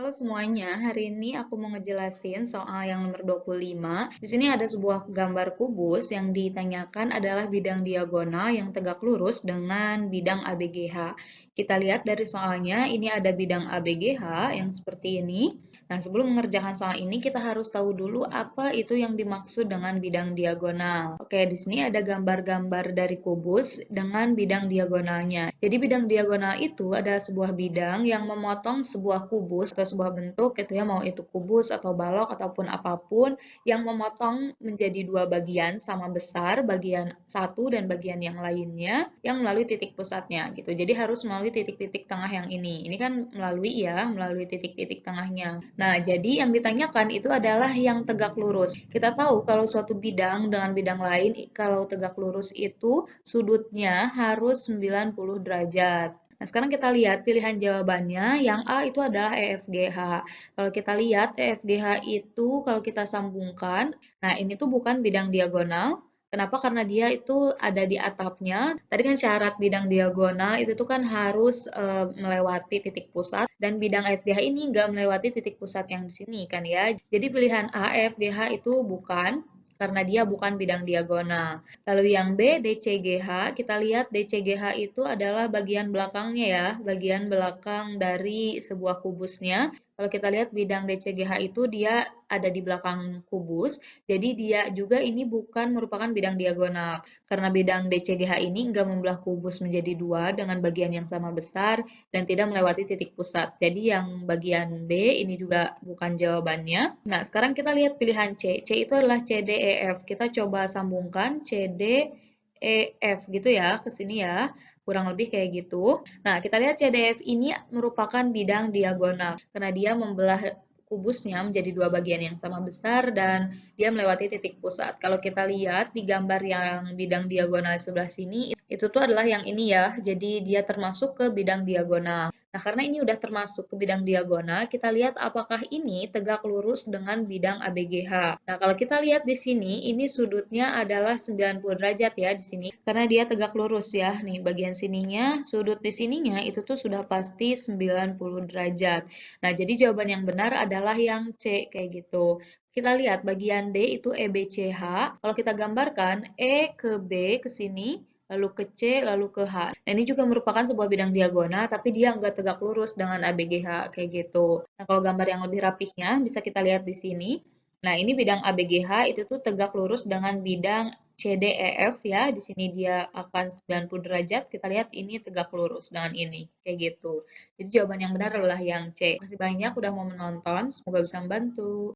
Halo semuanya, hari ini aku mau ngejelasin soal yang nomor 25. Di sini ada sebuah gambar kubus yang ditanyakan adalah bidang diagonal yang tegak lurus dengan bidang ABGH. Kita lihat dari soalnya, ini ada bidang ABGH yang seperti ini. Nah, sebelum mengerjakan soal ini, kita harus tahu dulu apa itu yang dimaksud dengan bidang diagonal. Oke, di sini ada gambar-gambar dari kubus dengan bidang diagonalnya. Jadi bidang diagonal itu adalah sebuah bidang yang memotong sebuah kubus atau sebuah bentuk gitu ya, mau itu kubus atau balok ataupun apapun yang memotong menjadi dua bagian sama besar, bagian satu dan bagian yang lainnya yang melalui titik pusatnya gitu. Jadi harus melalui titik-titik tengah yang ini. Ini kan melalui titik-titik tengahnya. Nah, jadi yang ditanyakan itu adalah yang tegak lurus. Kita tahu kalau suatu bidang dengan bidang lain, kalau tegak lurus itu sudutnya harus 90 derajat. Nah, sekarang kita lihat pilihan jawabannya. Yang A itu adalah EFGH. Kalau kita lihat EFGH itu kalau kita sambungkan, nah ini tuh bukan bidang diagonal. Kenapa? Karena dia itu ada di atapnya. Tadi kan syarat bidang diagonal itu tuh kan harus melewati titik pusat dan bidang EFGH ini nggak melewati titik pusat yang di sini kan ya. Jadi pilihan A EFGH itu bukan karena dia bukan bidang diagonal. Lalu yang B, DCGH, kita lihat DCGH itu adalah bagian belakangnya ya, bagian belakang dari sebuah kubusnya. Kalau kita lihat bidang DCGH itu dia ada di belakang kubus, jadi dia juga ini bukan merupakan bidang diagonal. Karena bidang DCGH ini enggak membelah kubus menjadi dua dengan bagian yang sama besar dan tidak melewati titik pusat. Jadi yang bagian B ini juga bukan jawabannya. Nah, sekarang kita lihat pilihan C. C itu adalah CDEF. Kita coba sambungkan CDEF gitu ya ke sini ya. Kurang lebih kayak gitu. Nah, kita lihat CDF ini merupakan bidang diagonal karena dia membelah kubusnya menjadi dua bagian yang sama besar dan dia melewati titik pusat. Kalau kita lihat di gambar yang bidang diagonal sebelah sini, itu tuh adalah yang ini ya. Jadi dia termasuk ke bidang diagonal. Nah, karena ini udah termasuk ke bidang diagonal, kita lihat apakah ini tegak lurus dengan bidang ABGH. Nah, kalau kita lihat di sini, ini sudutnya adalah 90 derajat ya di sini. Karena dia tegak lurus ya. Nih, bagian sininya, sudut di sininya itu tuh sudah pasti 90 derajat. Nah, jadi jawaban yang benar adalah yang C kayak gitu. Kita lihat bagian D itu EBCH. Kalau kita gambarkan E ke B ke sini, lalu ke C, lalu ke H. Nah, ini juga merupakan sebuah bidang diagonal, tapi dia nggak tegak lurus dengan ABGH kayak gitu. Nah, kalau gambar yang lebih rapihnya bisa kita lihat di sini. Nah, ini bidang ABGH itu tuh tegak lurus dengan bidang CDEF ya. Di sini dia akan 90 derajat. Kita lihat ini tegak lurus dengan ini. Kayak gitu. Jadi jawaban yang benar adalah yang C. Terima kasih banyak udah mau menonton. Semoga bisa membantu.